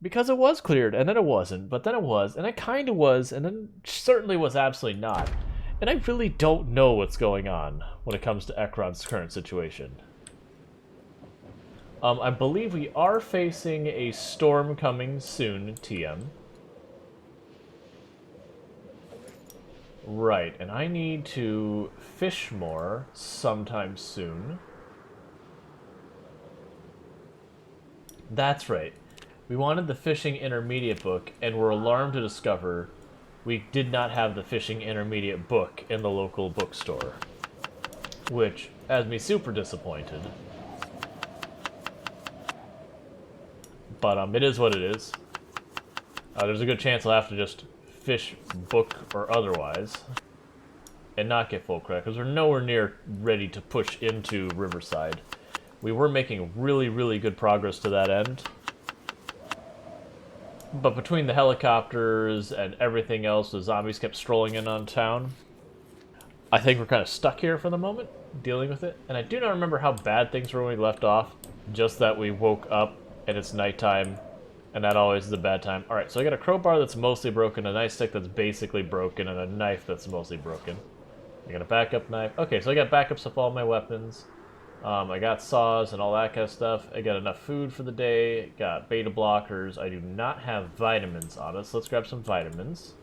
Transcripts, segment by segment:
Because it was cleared, and then it wasn't, but then it was, and it kind of was, and then certainly was absolutely not. And I really don't know what's going on when it comes to Ekron's current situation. I believe we are facing a storm coming soon, TM. Right, and I need to fish more sometime soon. That's right. We wanted the fishing intermediate book, and were alarmed to discover we did not have the fishing intermediate book in the local bookstore, which has me super disappointed. But it is what it is. There's a good chance I'll have to just fish book or otherwise, and not get full credit, because we're nowhere near ready to push into Riverside. We were making really, really good progress to that end. But between the helicopters and everything else, the zombies kept strolling in on town. I think we're kind of stuck here for the moment, dealing with it. And I do not remember how bad things were when we left off. Just that we woke up and it's nighttime, and that always is a bad time. Alright, so I got a crowbar that's mostly broken, a nightstick that's basically broken, and a knife that's mostly broken. I got a backup knife. Okay, so I got backups of all my weapons. I got saws and all that kind of stuff. I got enough food for the day. Got beta blockers. I do not have vitamins on us. Let's grab some vitamins.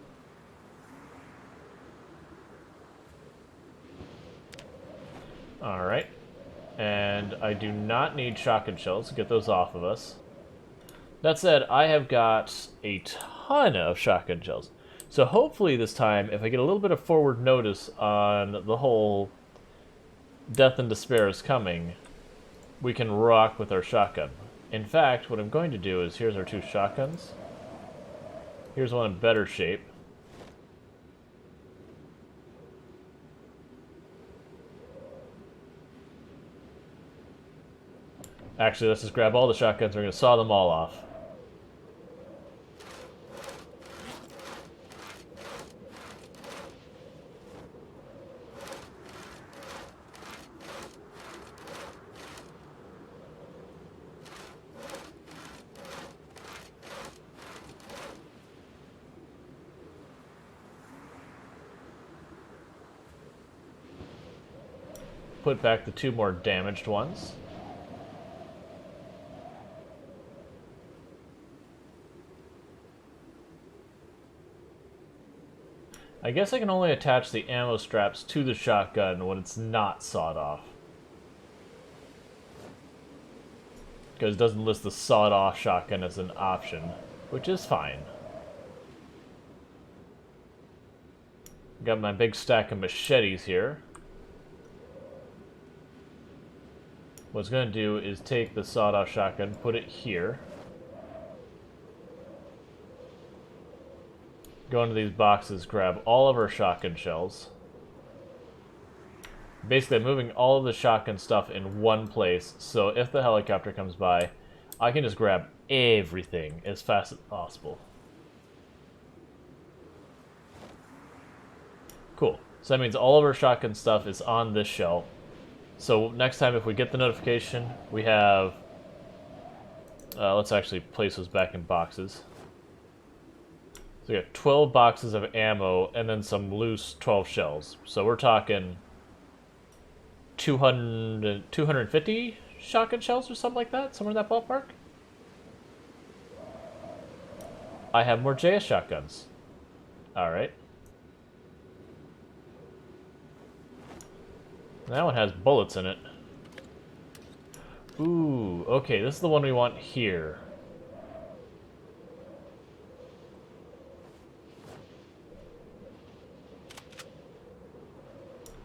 Alright. And I do not need shotgun shells. Get those off of us. That said, I have got a ton of shotgun shells. So hopefully this time, if I get a little bit of forward notice on the whole death and despair is coming, we can rock with our shotgun. In fact, what I'm going to do is, here's our two shotguns. Here's one in better shape. Actually, let's just grab all the shotguns. We're going to saw them all off. Put back the two more damaged ones. I guess I can only attach the ammo straps to the shotgun when it's not sawed off. Because it doesn't list the sawed off shotgun as an option, which is fine. Got my big stack of machetes here. What it's going to do is take the sawed-off shotgun, put it here. Go into these boxes, grab all of our shotgun shells. Basically, I'm moving all of the shotgun stuff in one place, so if the helicopter comes by, I can just grab everything as fast as possible. Cool. So that means all of our shotgun stuff is on this shelf. So next time if we get the notification, we have... let's actually place those back in boxes. So we got 12 boxes of ammo and then some loose 12 shells. So we're talking 250 shotgun shells or something like that? Somewhere in that ballpark? I have more JS shotguns. Alright. That one has bullets in it. Ooh, okay, this is the one we want here.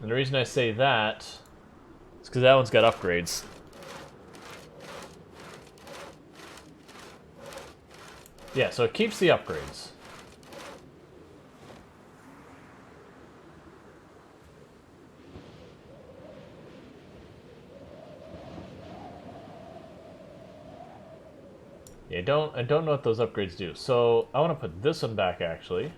And the reason I say that is because that one's got upgrades. Yeah, so it keeps the upgrades. Yeah, I don't know what those upgrades do. So I want to put this one back actually.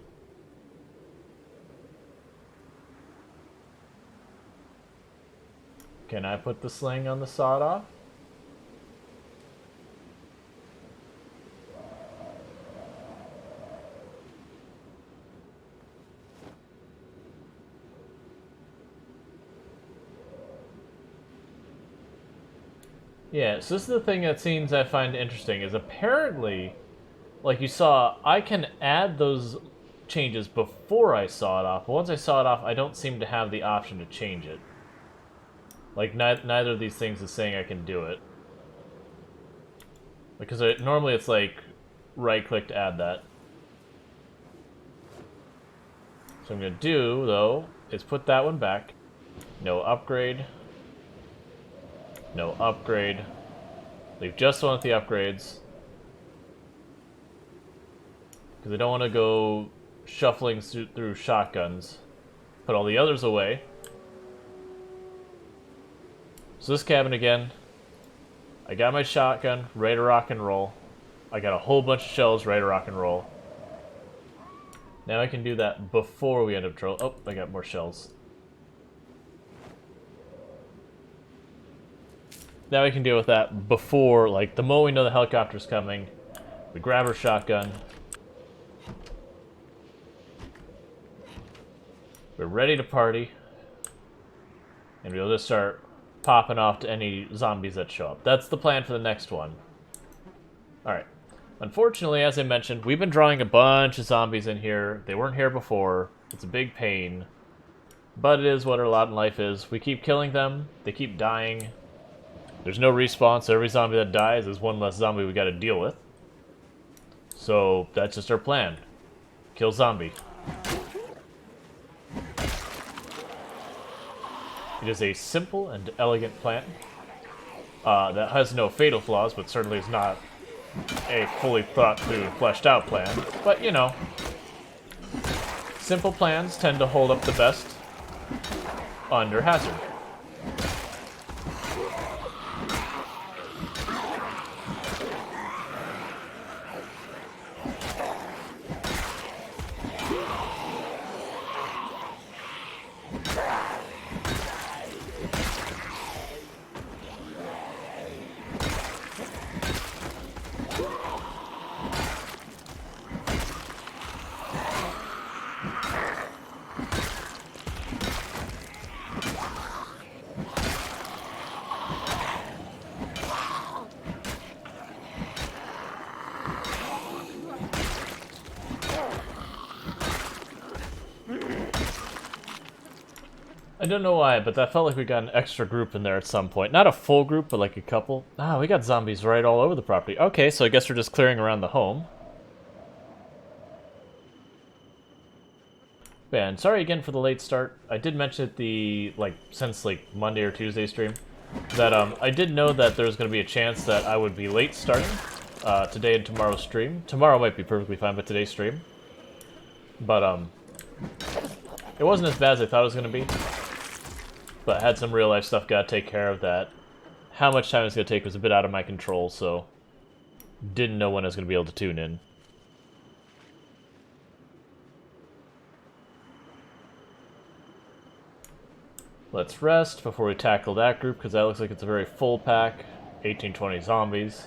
Can I put the sling on the sawed off? Yeah, so this is the thing that seems I find interesting, is apparently, like you saw, I can add those changes before I saw it off, but once I saw it off, I don't seem to have the option to change it. Like, neither of these things is saying I can do it. Because normally it's like, right-click to add that. So I'm going to do, though, is put that one back. No upgrade. No upgrade. Leave just one with the upgrades. Because I don't want to go shuffling through shotguns. Put all the others away. So this cabin again. I got my shotgun, ready to rock and roll. I got a whole bunch of shells, ready to rock and roll. Now I can do that before we end up trouble. Oh, I got more shells. Now we can deal with that before, like, the moment we know the helicopter's coming, we grab our shotgun. We're ready to party. And we'll just start popping off to any zombies that show up. That's the plan for the next one. Alright. Unfortunately, as I mentioned, we've been drawing a bunch of zombies in here. They weren't here before. It's a big pain. But it is what our lot in life is. We keep killing them. They keep dying. There's no respawn, so every zombie that dies is one less zombie we gotta deal with. So, that's just our plan. Kill zombie. It is a simple and elegant plan that has no fatal flaws, but certainly is not a fully thought through, fleshed out plan. But, you know, simple plans tend to hold up the best under hazard. I don't know why, but that felt like we got an extra group in there at some point. Not a full group, but like a couple. Ah, we got zombies right all over the property. Okay, so I guess we're just clearing around the home. Yeah, and sorry again for the late start. I did mention at the, since Monday or Tuesday stream, that I did know that there was going to be a chance that I would be late starting today and tomorrow's stream. Tomorrow might be perfectly fine, but today's stream. But, it wasn't as bad as I thought it was going to be. But I had some real life stuff got to take care of that. How much time it's going to take was a bit out of my control, so didn't know when I was going to be able to tune in. Let's rest before we tackle that group, because that looks like it's a very full pack. 18-20 zombies.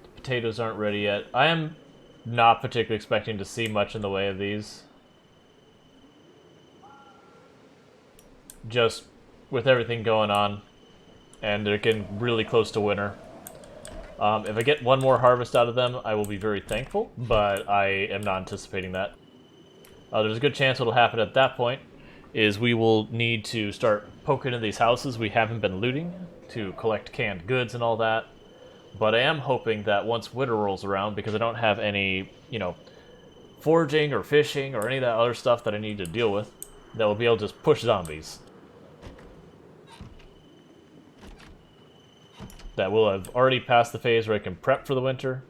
The potatoes aren't ready yet. I am not particularly expecting to see much in the way of these. Just with everything going on, and they're getting really close to winter. If I get one more harvest out of them, I will be very thankful, but I am not anticipating that. There's a good chance what'll happen at that point is we will need to start poking into these houses we haven't been looting to collect canned goods and all that. But I am hoping that once winter rolls around, because I don't have any, foraging or fishing or any of that other stuff that I need to deal with, that we'll be able to just push zombies. That we'll have already passed the phase where I can prep for the winter,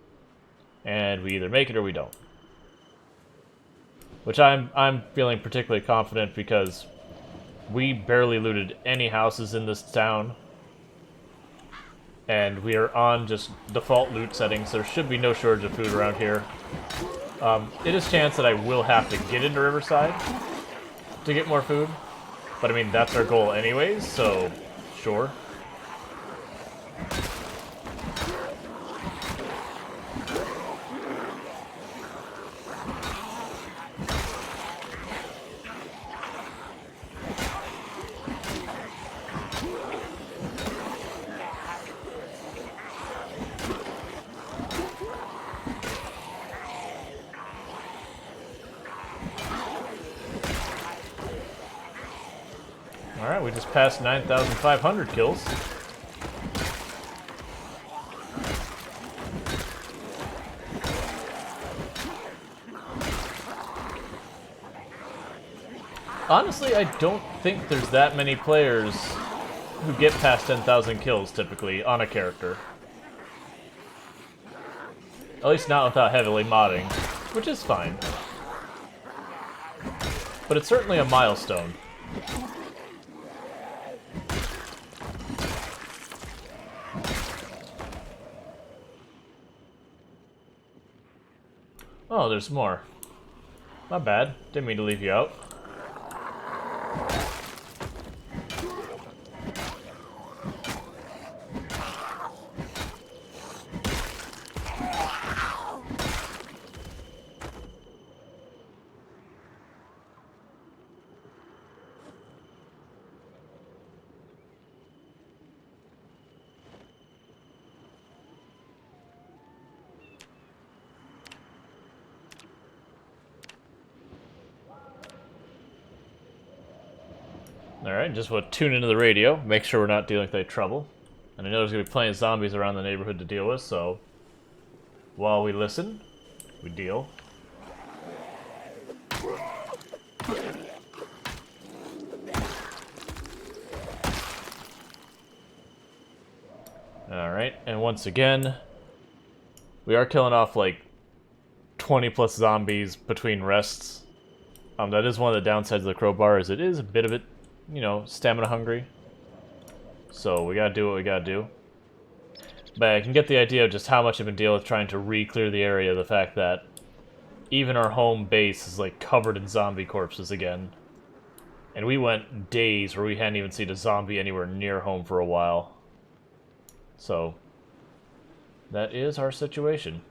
and we either make it or we don't. Which I'm feeling particularly confident because we barely looted any houses in this town. And we are on just default loot settings. There should be no shortage of food around here. It is a chance that I will have to get into Riverside to get more food. But I mean, that's our goal anyways, so sure. just passed 9,500 kills. Honestly, I don't think there's that many players who get past 10,000 kills, typically, on a character. At least not without heavily modding, which is fine. But it's certainly a milestone. Oh, there's more. Not bad. Didn't mean to leave you out. Alright, just want to tune into the radio, make sure we're not dealing with any trouble. And I know there's going to be plenty of zombies around the neighborhood to deal with, so while we listen, we deal. Alright, and once again, we are killing off like 20 plus zombies between rests. That is one of the downsides of the crowbar, is it is a bit of it, you know, stamina hungry. So we gotta do what we gotta do. But I can get the idea of just how much I've been dealing with trying to re-clear the area, the fact that even our home base is like covered in zombie corpses again. And we went days where we hadn't even seen a zombie anywhere near home for a while. So that is our situation.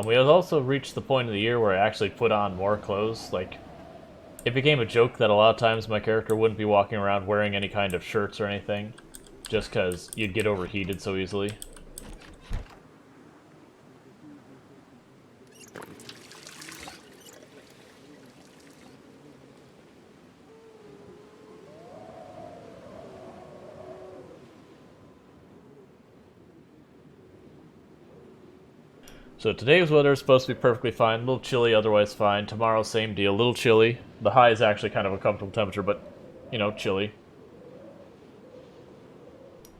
We have also reached the point of the year where I actually put on more clothes. Like, it became a joke that a lot of times my character wouldn't be walking around wearing any kind of shirts or anything, just because you'd get overheated so easily. So today's weather is supposed to be perfectly fine, a little chilly, otherwise fine. Tomorrow, same deal, a little chilly. The high is actually kind of a comfortable temperature, but, you know, chilly.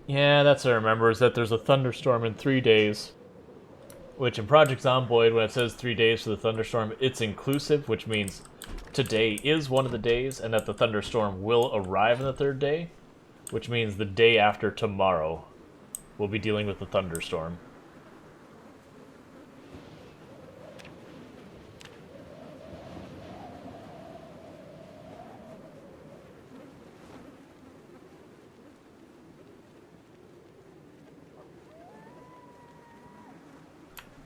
Yeah, that's what I remember, is that there's a thunderstorm in 3 days. Which in Project Zomboid, when it says 3 days for the thunderstorm, it's inclusive, which means today is one of the days, and that the thunderstorm will arrive on the 3rd day, which means the day after tomorrow we'll be dealing with the thunderstorm.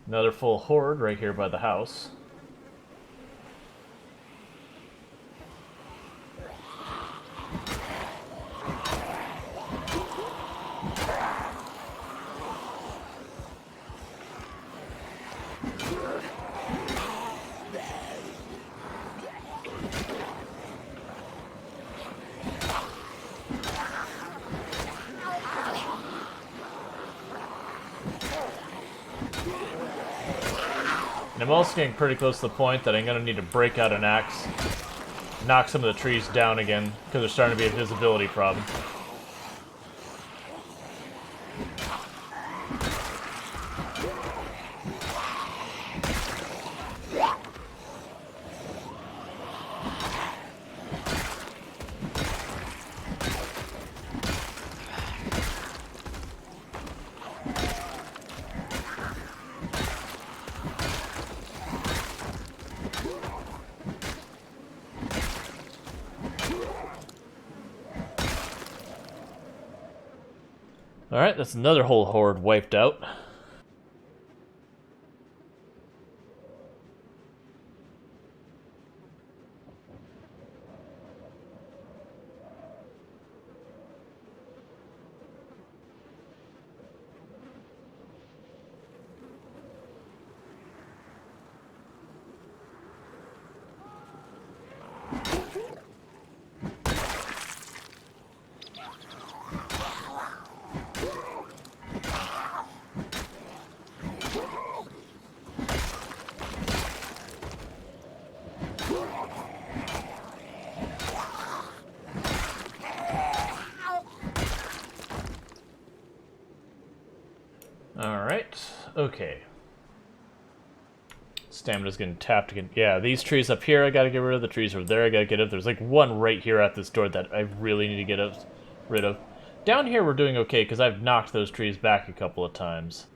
Another full horde right here by the house. And I'm also getting pretty close to the point that I'm going to need to break out an axe, knock some of the trees down again, because there's starting to be a visibility problem. Alright, that's another whole horde wiped out. Okay. Stamina's getting tapped again. Yeah, these trees up here I gotta get rid of. The trees over there I gotta get rid of. There's like one right here at this door that I really need to get rid of. Down here we're doing okay because I've knocked those trees back a couple of times.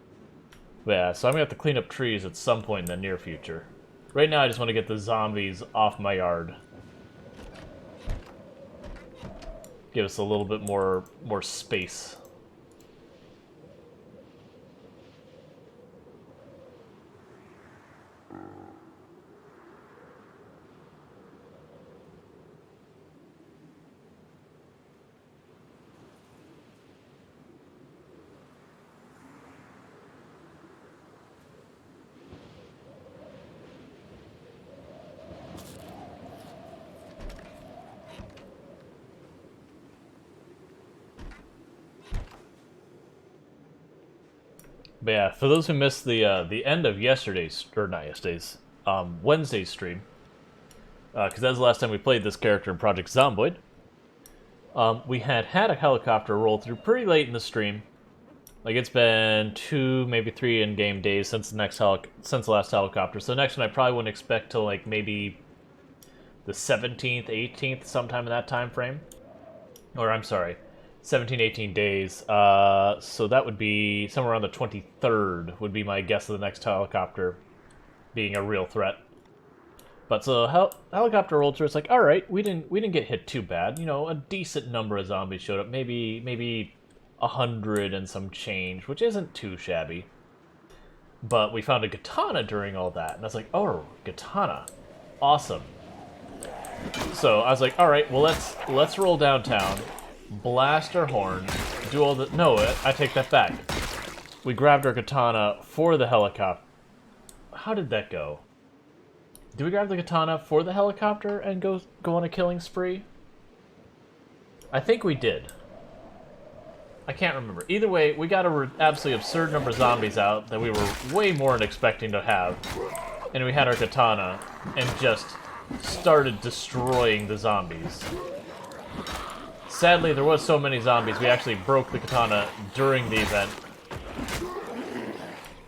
But yeah, so I'm gonna have to clean up trees at some point in the near future. Right now I just want to get the zombies off my yard. Give us a little bit more space. But yeah, for those who missed the end of yesterday's, or not yesterday's, Wednesday's stream, because that was the last time we played this character in Project Zomboid, we had a helicopter roll through pretty late in the stream. Like, it's been 2, maybe 3 in-game days since the last helicopter. So the next one I probably wouldn't expect till like maybe the 17th, 18th, sometime in that time frame. Or I'm sorry, 17, 18 days. So that would be somewhere around the 23rd would be my guess of the next helicopter being a real threat. But so helicopter rolled through. It's like, all right, we didn't get hit too bad. You know, a decent number of zombies showed up. Maybe 100 and some change, which isn't too shabby. But we found a katana during all that, and I was like, oh, katana, awesome. So I was like, all right, well let's roll downtown, blast our horn, do all the. No, I take that back. We grabbed our katana for the helicopter. How did that go? Did we grab the katana for the helicopter and go on a killing spree? I think we did. I can't remember. Either way, we got an absolutely absurd number of zombies out that we were way more than expecting to have. And we had our katana and just started destroying the zombies. Sadly, there was so many zombies, we actually broke the katana during the event.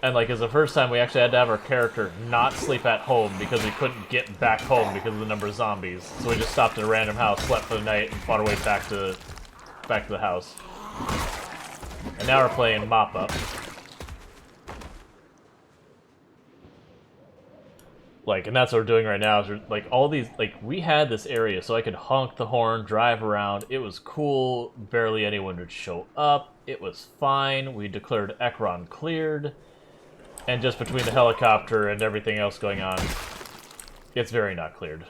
And like, as the first time, we actually had to have our character not sleep at home because we couldn't get back home because of the number of zombies. So we just stopped at a random house, slept for the night, and fought our way back to the house. And now we're playing mop up. Like, and that's what we're doing right now. Is like all these, like, we had this area so I could honk the horn, drive around. It was cool. Barely anyone would show up. It was fine. We declared Ekron cleared. And just between the helicopter and everything else going on, it's very not cleared.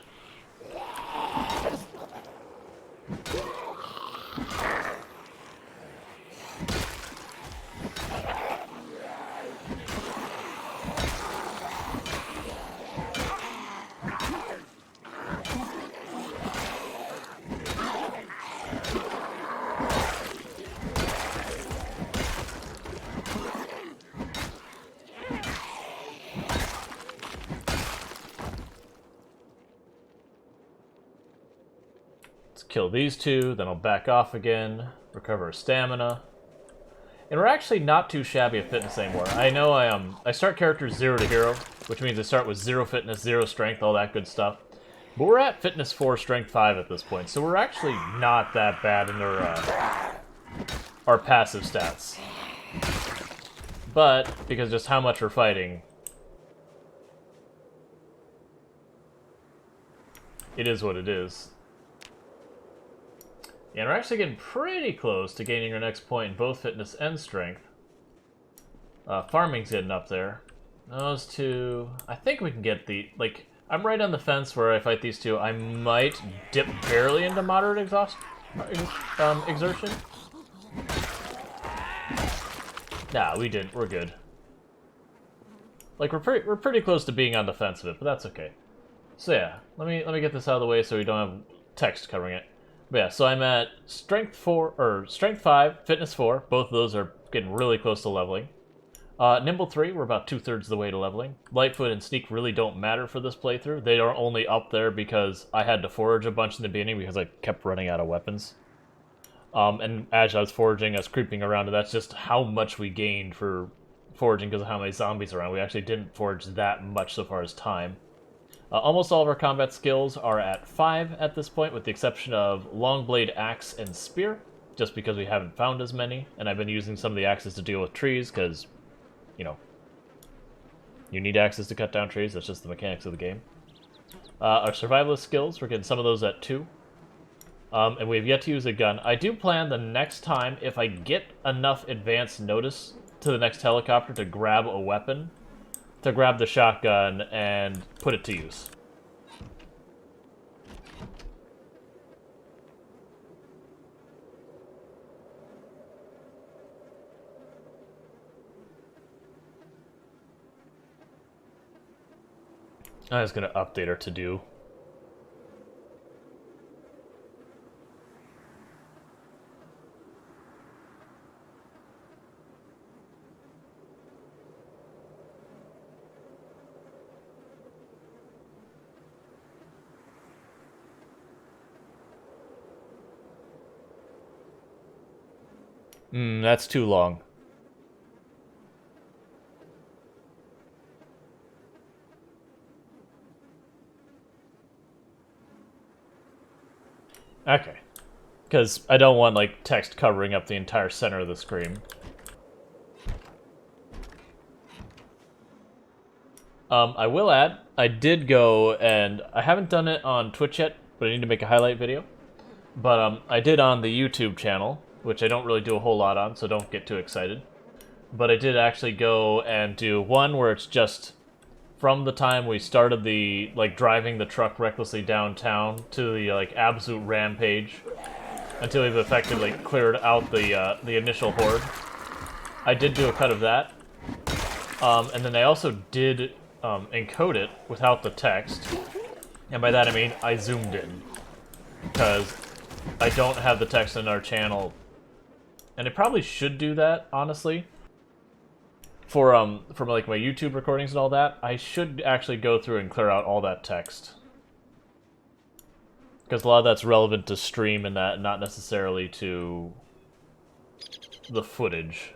Kill these two, then I'll back off again, recover our stamina. And we're actually not too shabby at fitness anymore. I know I start characters 0 to hero, which means I start with 0 fitness, 0 strength, all that good stuff. But we're at fitness 4, strength 5 at this point, so we're actually not that bad in our passive stats. But, because just how much we're fighting, it is what it is. Yeah, and we're actually getting pretty close to gaining our next point in both fitness and strength. Farming's getting up there. Those two... I think we can get the... Like, I'm right on the fence where I fight these two. I might dip barely into moderate exertion. Nah, we didn't. We're good. Like, we're pretty close to being on the fence of it, but that's okay. So yeah, let me get this out of the way so we don't have text covering it. But yeah, so I'm at strength 4 or strength 5, fitness 4. Both of those are getting really close to leveling. Nimble 3, we're about 2/3 of the way to leveling. Lightfoot and Sneak really don't matter for this playthrough. They are only up there because I had to forage a bunch in the beginning because I kept running out of weapons. And as I was foraging, I was creeping around, and that's just how much we gained for foraging because of how many zombies are around. We actually didn't forage that much so far as time. Almost all of our combat skills are at 5 at this point, with the exception of long blade, axe, and spear, just because we haven't found as many, and I've been using some of the axes to deal with trees, because, you know, you need axes to cut down trees, that's just the mechanics of the game. Our survivalist skills, we're getting some of those at 2. And we have yet to use a gun. I do plan the next time, if I get enough advance notice to the next helicopter to grab a weapon, to grab the shotgun and put it to use. I was going to update our to-do. That's too long. Okay. Because I don't want, like, text covering up the entire center of the screen. I will add, I did go, and I haven't done it on Twitch yet, but I need to make a highlight video. But I did on the YouTube channel, which I don't really do a whole lot on, so don't get too excited. But I did actually go and do one where it's just from the time we started the, like, driving the truck recklessly downtown to the, like, absolute rampage until we've effectively cleared out the initial horde. I did do a cut of that. And then I also did encode it without the text. And by that I mean I zoomed in. Because I don't have the text in our channel. And I probably should do that, honestly. For like my YouTube recordings and all that, I should actually go through and clear out all that text. Because a lot of that's relevant to stream and that, not necessarily to the footage.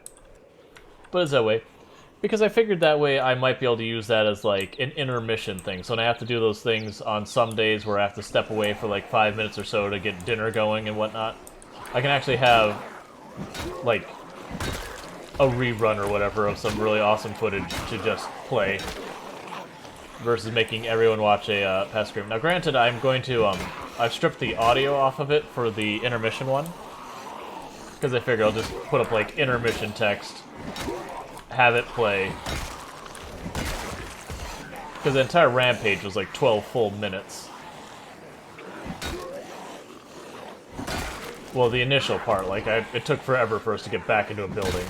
But it's that way. Because I figured that way I might be able to use that as, like, an intermission thing. So when I have to do those things on some days where I have to step away for, like, 5 minutes or so to get dinner going and whatnot, I can actually have, like, a rerun or whatever of some really awesome footage to just play. Versus making everyone watch a past screen. Now granted, I'm going to, I've stripped the audio off of it for the intermission one. Because I figure I'll just put up, like, intermission text. Have it play. Because the entire rampage was like 12 full minutes. Well, the initial part, like, it took forever for us to get back into a building.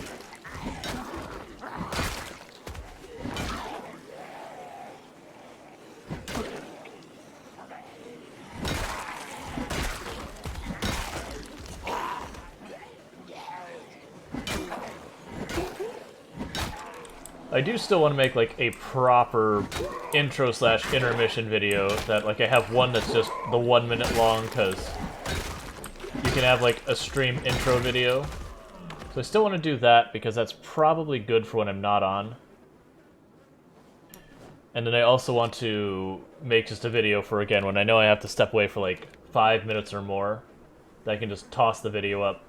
I do still want to make, like, a proper intro/intermission video that, like, I have one that's just the 1 minute long, because you can have, like, a stream intro video. So I still want to do that, because that's probably good for when I'm not on. And then I also want to make just a video for, again, when I know I have to step away for, like, 5 minutes or more, that I can just toss the video up.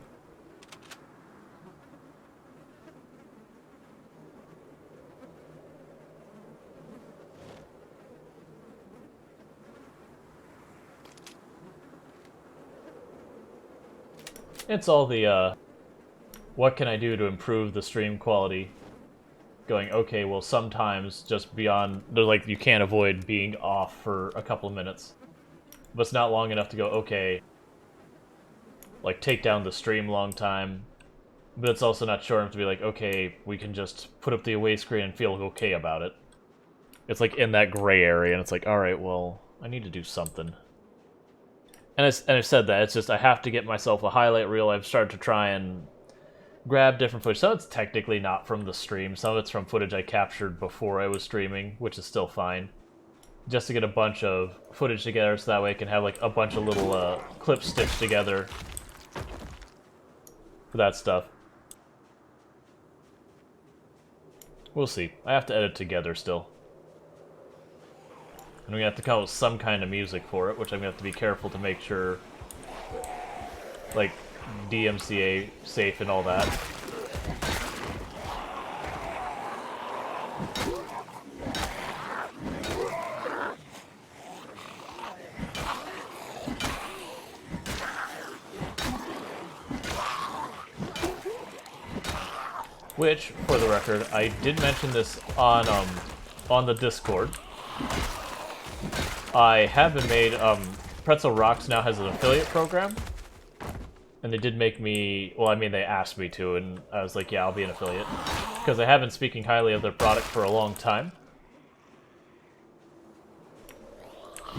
It's all the, what can I do to improve the stream quality? Going, okay, well, sometimes just beyond, there's, like, you can't avoid being off for a couple of minutes. But it's not long enough to go, okay, like, take down the stream long time. But it's also not short enough to be like, okay, we can just put up the away screen and feel okay about it. It's, like, in that gray area, and it's like, alright, well, I need to do something. And I've said that, it's just I have to get myself a highlight reel. I've started to try and grab different footage. Some of it's technically not from the stream. Some of it's from footage I captured before I was streaming, which is still fine. Just to get a bunch of footage together so that way I can have, like, a bunch of little clips stitched together for that stuff. We'll see. I have to edit together still. And we have to come up with some kind of music for it, which I'm going to have to be careful to make sure, like, DMCA safe and all that. Which, for the record, I did mention this on the Discord. I have been made, Pretzel Rocks now has an affiliate program. And they did make me, well, I mean, they asked me to, and I was like, yeah, I'll be an affiliate. Because I have been speaking highly of their product for a long time.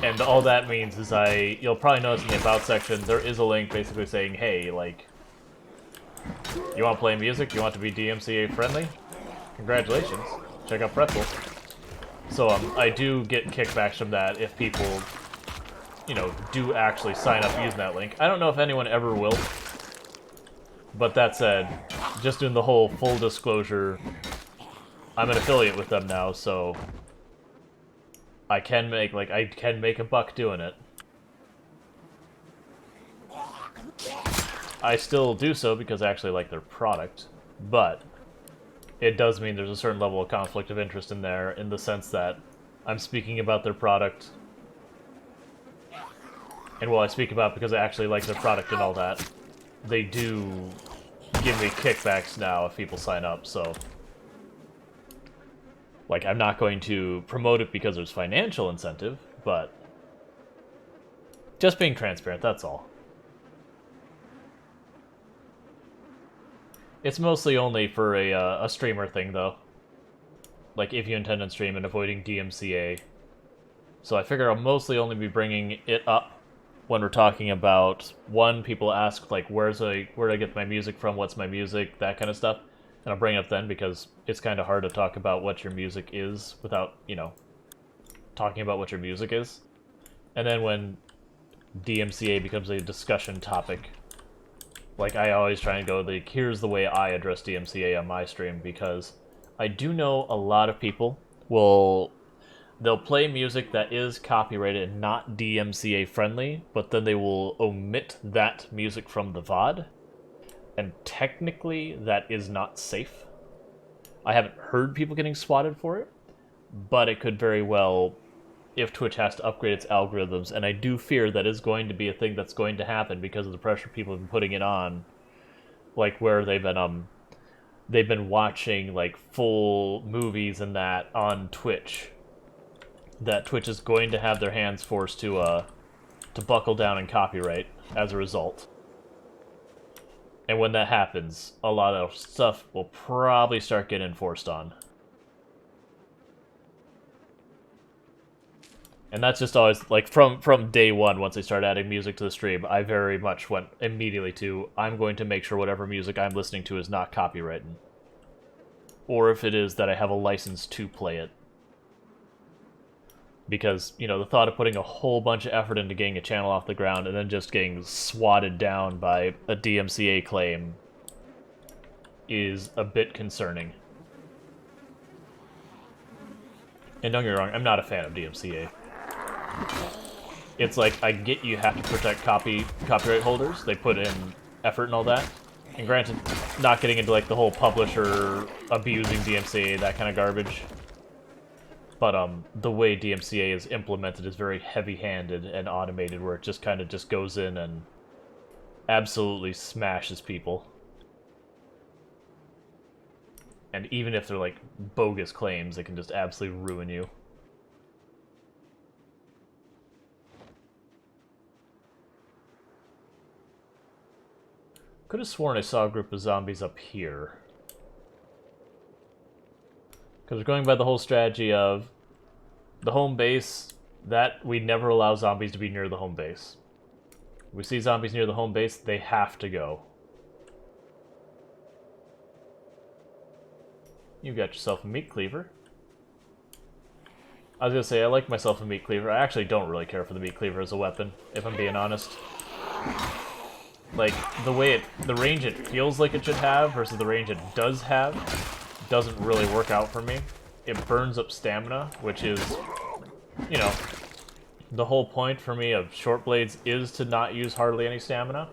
And all that means is you'll probably notice in the About section, there is a link basically saying, hey, like, you want to play music? You want to be DMCA friendly? Congratulations. Check out Pretzel. So I do get kickbacks from that if people, you know, do actually sign up using that link. I don't know if anyone ever will. But that said, just doing the whole full disclosure, I'm an affiliate with them now, so I can make a buck doing it. I still do so because I actually like their product, but it does mean there's a certain level of conflict of interest in there, in the sense that I'm speaking about their product, and while I speak about it because I actually like their product and all that, they do give me kickbacks now if people sign up, so like, I'm not going to promote it because there's financial incentive, but just being transparent, that's all. It's mostly only for a streamer thing, though. Like, if you intend on stream and avoiding DMCA. So I figure I'll mostly only be bringing it up when we're talking about, one, people ask, like, where do I get my music from, what's my music, that kind of stuff. And I'll bring it up then, because it's kind of hard to talk about what your music is without, you know, talking about what your music is. And then when DMCA becomes a discussion topic, like, I always try and go, like, here's the way I address DMCA on my stream, because I do know a lot of people they'll play music that is copyrighted and not DMCA friendly, but then they will omit that music from the VOD, and technically that is not safe. I haven't heard people getting swatted for it, but it could very well, if Twitch has to upgrade its algorithms, and I do fear that is going to be a thing that's going to happen because of the pressure people have been putting it on, like where they've been watching like full movies and that on Twitch, that Twitch is going to have their hands forced to buckle down and copyright as a result. And when that happens, a lot of stuff will probably start getting enforced on. And that's just always, like, from day one, once they started adding music to the stream, I very much went immediately to, I'm going to make sure whatever music I'm listening to is not copyrighted. Or if it is, that I have a license to play it. Because, you know, the thought of putting a whole bunch of effort into getting a channel off the ground and then just getting swatted down by a DMCA claim is a bit concerning. And don't get me wrong, I'm not a fan of DMCA. It's like, I get you have to protect copyright holders. They put in effort and all that. And granted, not getting into like the whole publisher abusing DMCA, that kind of garbage. But the way DMCA is implemented is very heavy-handed and automated, where it just kind of just goes in and absolutely smashes people. And even if they're like bogus claims, it can just absolutely ruin you. Could have sworn I saw a group of zombies up here. Because we're going by the whole strategy of the home base, that we never allow zombies to be near the home base. If we see zombies near the home base, they have to go. You got yourself a meat cleaver. I was gonna say, I like myself a meat cleaver. I actually don't really care for the meat cleaver as a weapon, if I'm being honest. Like, the range it feels like it should have versus the range it does have doesn't really work out for me. It burns up stamina, which is, you know, the whole point for me of short blades is to not use hardly any stamina.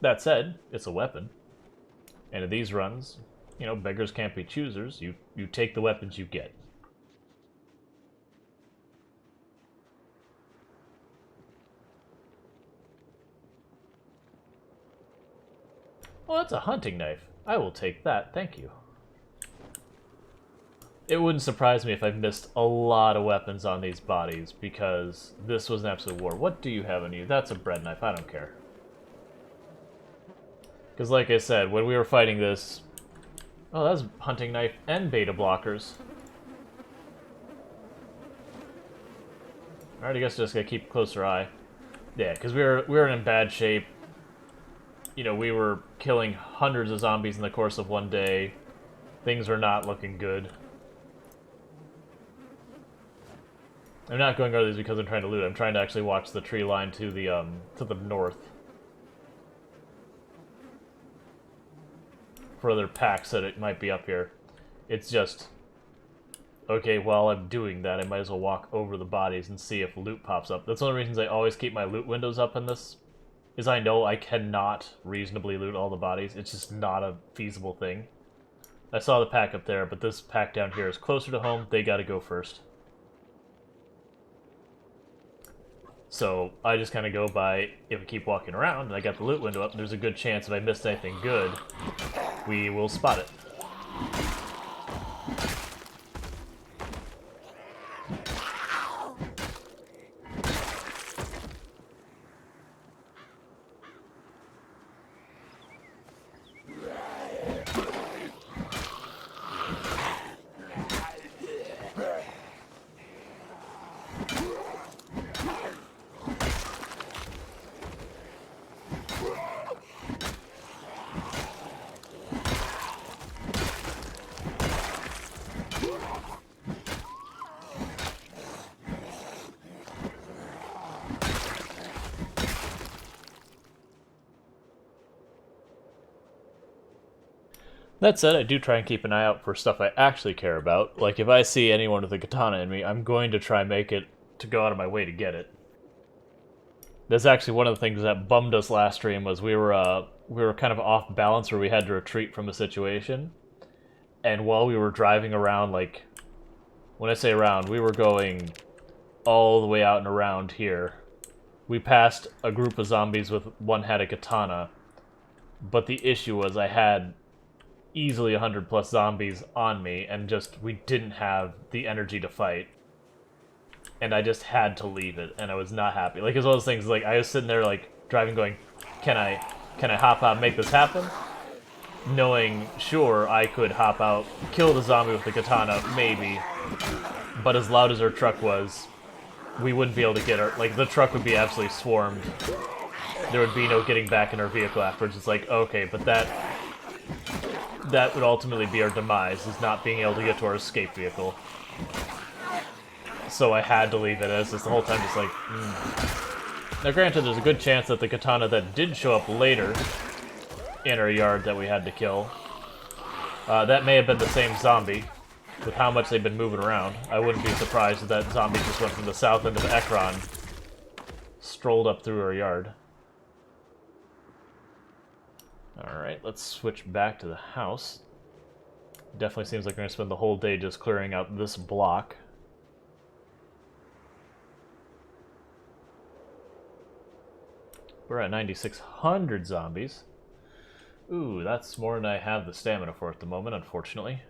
That said, it's a weapon. And in these runs, you know, beggars can't be choosers. You take the weapons you get. Well, that's a hunting knife. I will take that, thank you. It wouldn't surprise me if I missed a lot of weapons on these bodies, because this was an absolute war. What do you have on you? That's a bread knife, I don't care. Because like I said, when we were fighting this... Oh, that's hunting knife and beta blockers. Alright, I guess just gotta keep a closer eye. Yeah, because we were in bad shape. You know, we were killing hundreds of zombies in the course of one day. Things were not looking good. I'm not going over these because I'm trying to loot. I'm trying to actually watch the tree line to the north. For other packs that it might be up here. It's just... Okay, while I'm doing that, I might as well walk over the bodies and see if loot pops up. That's one of the reasons I always keep my loot windows up in this. Is I know I cannot reasonably loot all the bodies. It's just not a feasible thing. I saw the pack up there, but this pack down here is closer to home. They gotta go first. So I just kind of go by, if I keep walking around, and I got the loot window up, and there's a good chance if I missed anything good, we will spot it. That said, I do try and keep an eye out for stuff I actually care about. Like, if I see anyone with a katana in me, I'm going to try and make it to go out of my way to get it. That's actually one of the things that bummed us last stream, was we were kind of off balance where we had to retreat from a situation. And while we were driving around, like, when I say around, we were going all the way out and around here. We passed a group of zombies with one had a katana, but the issue was I had easily 100 plus zombies on me, and just we didn't have the energy to fight, and I just had to leave it, and I was not happy. Like, it's one of those things, like, I was sitting there, like, driving going, can I hop out and make this happen? Knowing, sure, I could hop out, kill the zombie with the katana, maybe, but as loud as our truck was, we wouldn't be able to get our, like, the truck would be absolutely swarmed. There would be no getting back in our vehicle afterwards. It's like, okay, but that would ultimately be our demise, is not being able to get to our escape vehicle. So I had to leave it as this the whole time, just like, Now granted, there's a good chance that the katana that did show up later in our yard that we had to kill, that may have been the same zombie, with how much they've been moving around. I wouldn't be surprised if that zombie just went from the south end of Ekron, strolled up through our yard. Alright, let's switch back to the house. Definitely seems like we're going to spend the whole day just clearing out this block. We're at 9,600 zombies. Ooh, that's more than I have the stamina for at the moment, unfortunately.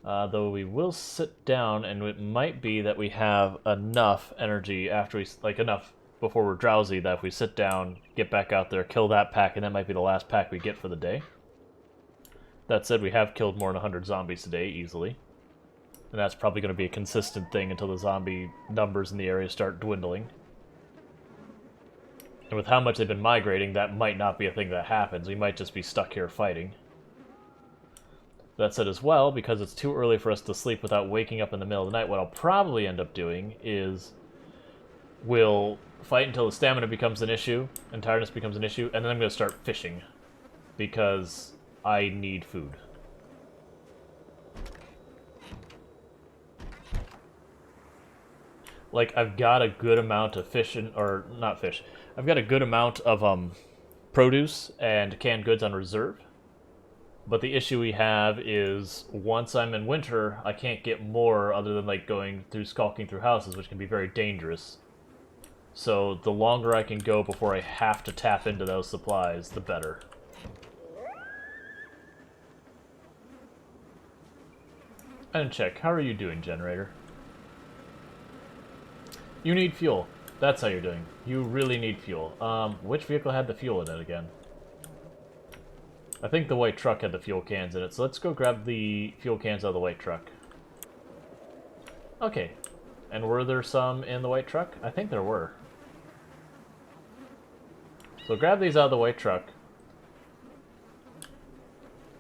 Though we will sit down, and it might be that we have enough energy after we, like, enough before we're drowsy, that if we sit down, get back out there, kill that pack, and that might be the last pack we get for the day. That said, we have killed more than 100 zombies today, easily. And that's probably going to be a consistent thing until the zombie numbers in the area start dwindling. And with how much they've been migrating, that might not be a thing that happens. We might just be stuck here fighting. That said as well, because it's too early for us to sleep without waking up in the middle of the night, what I'll probably end up doing is we'll fight until the stamina becomes an issue, and tiredness becomes an issue, and then I'm going to start fishing. because I need food. Like, I've got a good amount of fish, or not fish, I've got a good amount of produce and canned goods on reserve. But the issue we have is once I'm in winter, I can't get more other than like skulking through houses, which can be very dangerous. So the longer I can go before I have to tap into those supplies, the better. And check, how are you doing, generator? You need fuel. That's how you're doing. You really need fuel. Which vehicle had the fuel in it again? I think the white truck had the fuel cans in it, so let's go grab the fuel cans out of the white truck. Okay. And were there some in the white truck? I think there were. So grab these out of the white truck.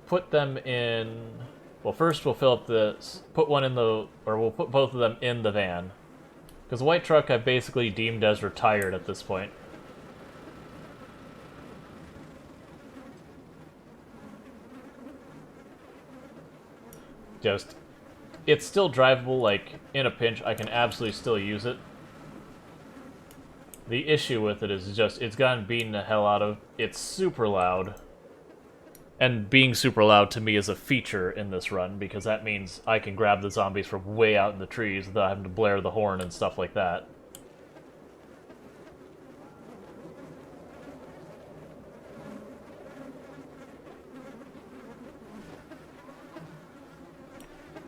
Put them in... Well, first we'll fill up this... Put one in the... Or we'll put both of them in the van. Because the white truck I've basically deemed as retired at this point. Just, it's still drivable, like, in a pinch, I can absolutely still use it. The issue with it is just, it's gotten beaten the hell out of. It's super loud. And being super loud to me is a feature in this run, because that means I can grab the zombies from way out in the trees without having to blare the horn and stuff like that.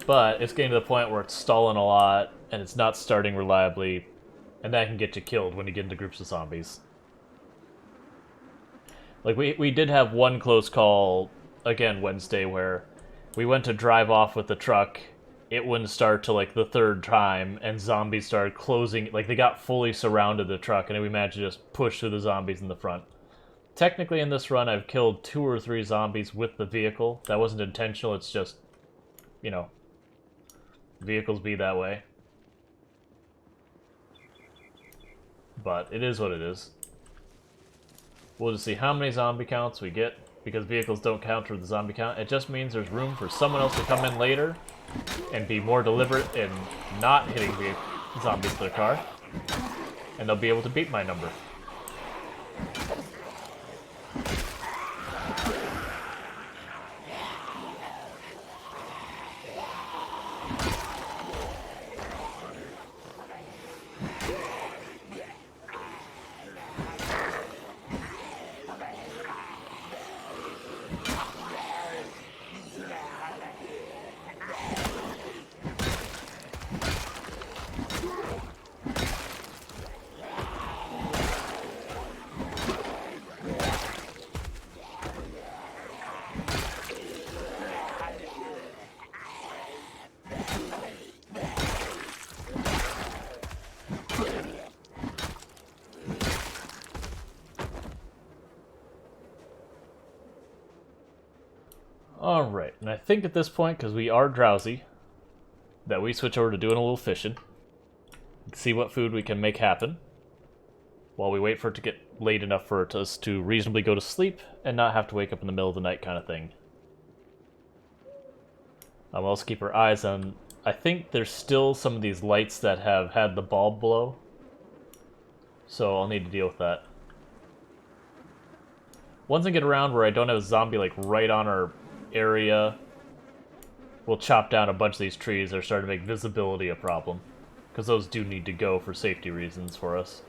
But it's getting to the point where it's stalling a lot, and it's not starting reliably, and that can get you killed when you get into groups of zombies. Like, we did have one close call, again, Wednesday, where we went to drive off with the truck, it wouldn't start till, like, the third time, and zombies started closing, like, they got fully surrounded the truck, and we managed to just push through the zombies in the front. Technically, in this run, I've killed 2 or 3 zombies with the vehicle. That wasn't intentional, it's just, you know, vehicles be that way. But it is what it is. We'll just see how many zombie counts we get, because vehicles don't counter the zombie count. It just means there's room for someone else to come in later and be more deliberate in not hitting the zombies with their car, and they'll be able to beat my number. Alright, and I think at this point, because we are drowsy, that we switch over to doing a little fishing. See what food we can make happen, while we wait for it to get late enough for us to reasonably go to sleep, and not have to wake up in the middle of the night kind of thing. We'll also keep our eyes on... I think there's still some of these lights that have had the bulb blow, so I'll need to deal with that. Once I get around where I don't have a zombie like right on our area, we'll chop down a bunch of these trees that are starting to make visibility a problem, because those do need to go for safety reasons for us.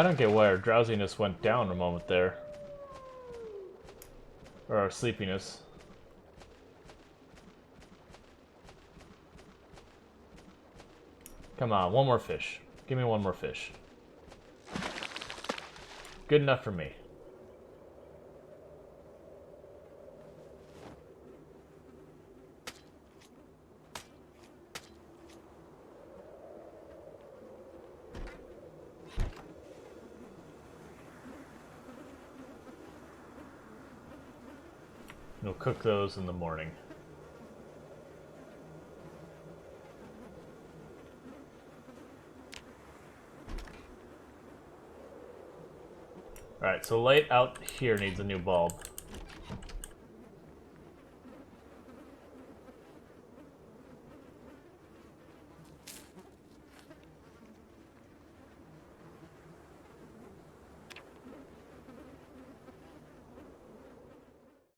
I don't get why our drowsiness went down a moment there. Or our sleepiness. Come on, one more fish. Give me one more fish. Good enough for me. We'll cook those in the morning. Alright, so light out here needs a new bulb.